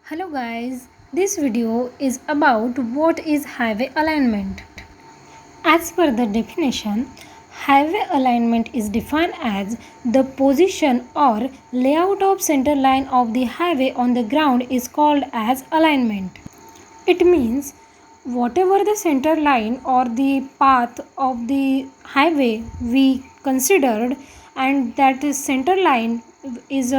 Hello guys, this video is about what is highway alignment. As per the definition, highway alignment is defined as the position or layout of center line of the highway on the ground is called as alignment. It means whatever the center line or the path of the highway we considered, and that center line is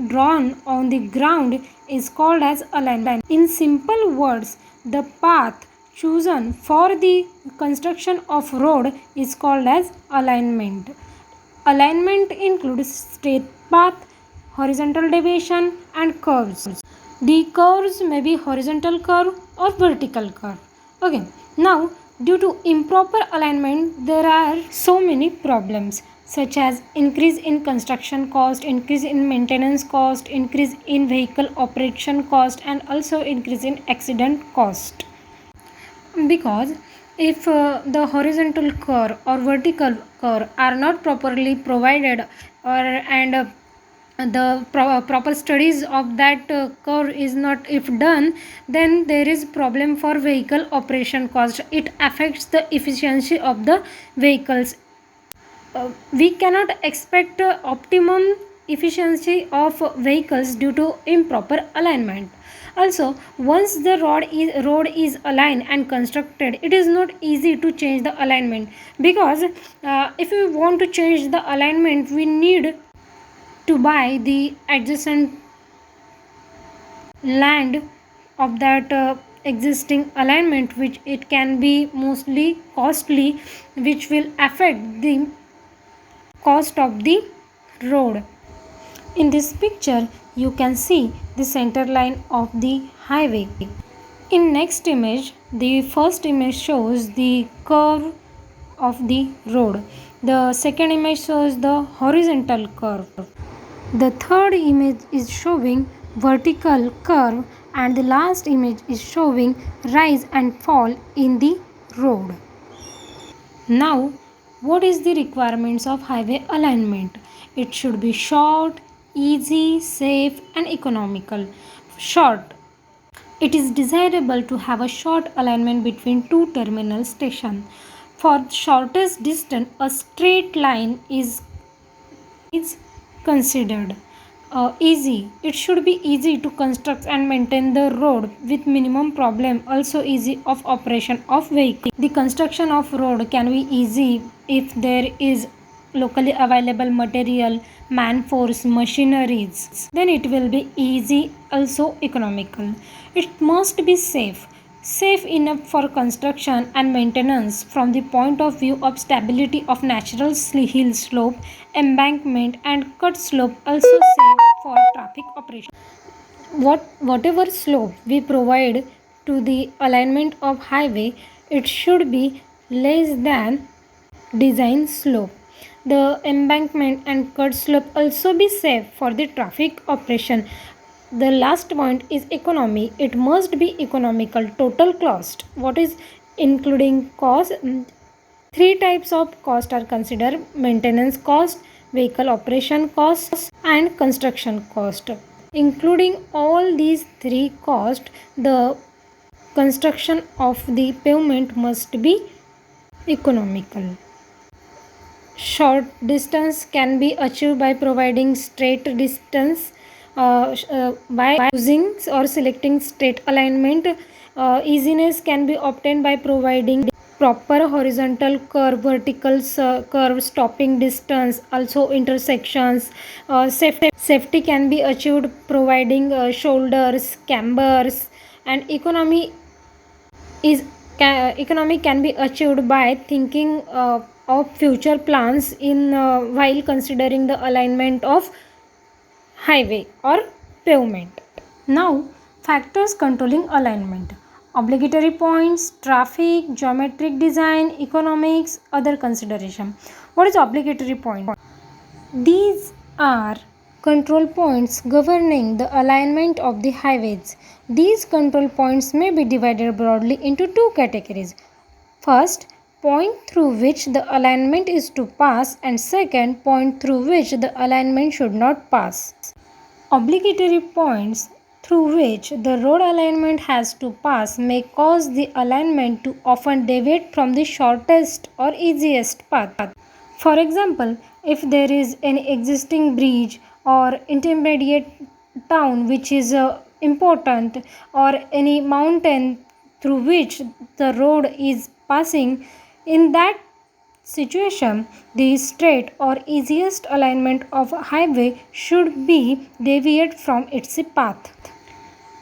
drawn on the ground is called as alignment. In simple words, the path chosen for the construction of road is called as alignment. Alignment includes straight path, horizontal deviation and curves. The curves may be horizontal curve or vertical curve. Okay. Now, due to improper alignment, there are so many problems such as increase in construction cost, increase in maintenance cost, increase in vehicle operation cost, and also increase in accident cost. Because if the horizontal curve or vertical curve are not properly provided, and the proper studies of that curve is not if done, then there is problem for vehicle operation cost. It affects the efficiency of the vehicles. We cannot expect optimum efficiency of vehicles due to improper alignment. Also, once the road is aligned and constructed, it is not easy to change the alignment, because if we want to change the alignment, we need to buy the adjacent land of that existing alignment, which it can be mostly costly, which will affect the cost of the road. In this picture, you can see the center line of the highway. In next image, the first image shows the curve of the road. The second image shows the horizontal curve. The third image is showing vertical curve, and the last image is showing rise and fall in the road. Now, what is the requirements of highway alignment? It should be short, easy, safe and economical. Short. It is desirable to have a short alignment between two terminal stations. For shortest distance, a straight line is considered. Easy. It should be easy to construct and maintain the road with minimum problem. Also easy of operation of vehicle. The construction of road can be easy if there is locally available material, man force, machineries. Then it will be easy, also economical. It must be safe. Safe enough for construction and maintenance from the point of view of stability of natural hill slope, embankment and cut slope. Also safe for traffic operation. Whatever slope we provide to the alignment of highway, it should be less than design slope. The embankment and cut slope also be safe for the traffic operation. The last point is economy. It must be economical. Total cost. What is including cost? Three types of cost are considered: maintenance cost, vehicle operation cost and construction cost. Including all these three costs, the construction of the pavement must be economical. Short distance can be achieved by providing straight distance by using or selecting straight alignment. Easiness can be obtained by providing proper horizontal curve, vertical curve, stopping distance, also intersections. Safety can be achieved providing shoulders, cambers, and economy can be achieved by thinking of future plans in while considering the alignment of highway or pavement. Now, factors controlling alignment: obligatory points, traffic, geometric design, economics, other consideration. What is obligatory point? These are control points governing the alignment of the highways. These control points may be divided broadly into two categories. First, point through which the alignment is to pass, and second, point through which the alignment should not pass. Obligatory points through which the road alignment has to pass may cause the alignment to often deviate from the shortest or easiest path. For example, if there is an existing bridge or intermediate town which is important, or any mountain through which the road is passing, in that situation the straight or easiest alignment of a highway should be deviate from its path.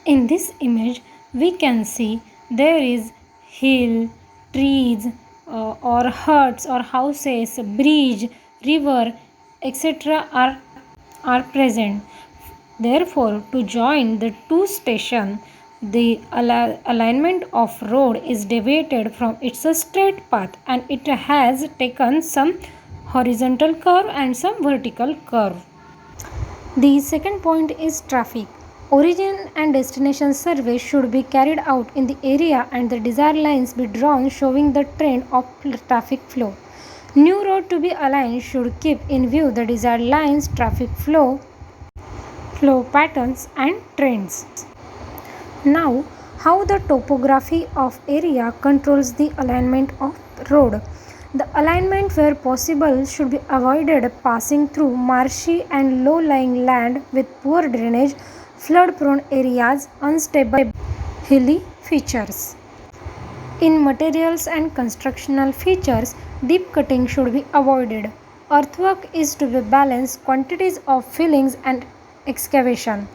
In this image, we can see there is hill, trees, or huts or houses, bridge, river, etc. are present. Therefore, to join the two stations, the alignment of road is deviated from its straight path, and it has taken some horizontal curve and some vertical curve. The second point is traffic. Origin and destination survey should be carried out in the area and the desired lines be drawn showing the trend of traffic flow. New road to be aligned should keep in view the desired lines, traffic flow patterns and trends. Now, how the topography of area controls the alignment of road. The alignment where possible should be avoided passing through marshy and low-lying land with poor drainage, flood-prone areas, unstable hilly features. In materials and constructional features, deep cutting should be avoided. Earthwork is to be balanced quantities of fillings and excavation.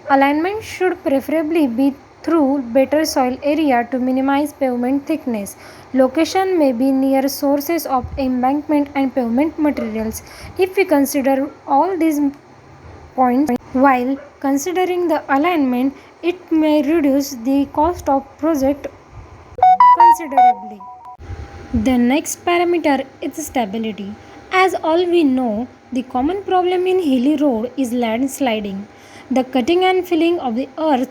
Alignment should preferably be through better soil area to minimize pavement thickness. Location may be near sources of embankment and pavement materials. If we consider all these points while considering the alignment, it may reduce the cost of project considerably. The next parameter is stability. As all we know, the common problem in hilly road is landsliding. The cutting and filling of the earth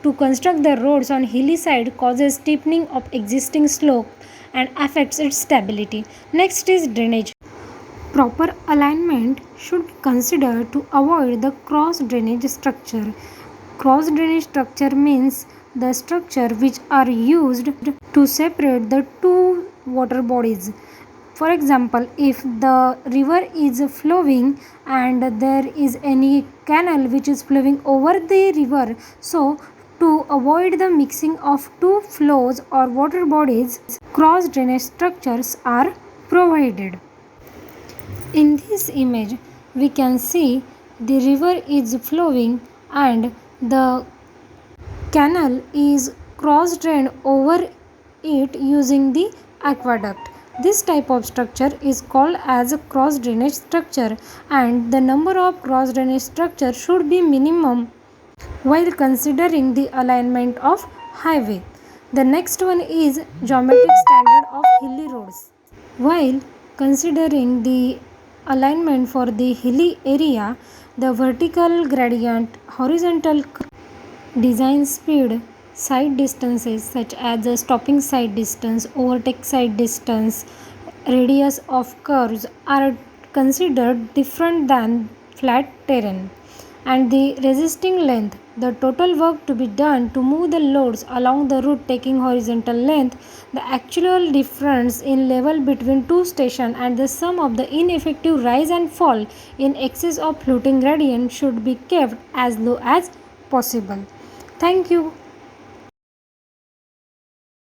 to construct the roads on hilly side causes steepening of existing slope and affects its stability. Next is drainage. Proper alignment should be considered to avoid the cross drainage structure. Cross drainage structure means the structure which are used to separate the two water bodies. For example, if the river is flowing and there is any canal which is flowing over the river, so to avoid the mixing of two flows or water bodies, cross drainage structures are provided. In this image, we can see the river is flowing and the canal is cross drained over it using the aqueduct. This type of structure is called as a cross drainage structure, and the number of cross drainage structure should be minimum while considering the alignment of highway. The next one is geometric standard of hilly roads. While considering the alignment for the hilly area, the vertical gradient, horizontal design speed, side distances such as the stopping side distance, overtake side distance, radius of curves are considered different than flat terrain, and the resisting length, the total work to be done to move the loads along the route taking horizontal length, the actual difference in level between two stations, and the sum of the ineffective rise and fall in excess of floating gradient should be kept as low as possible. Thank you.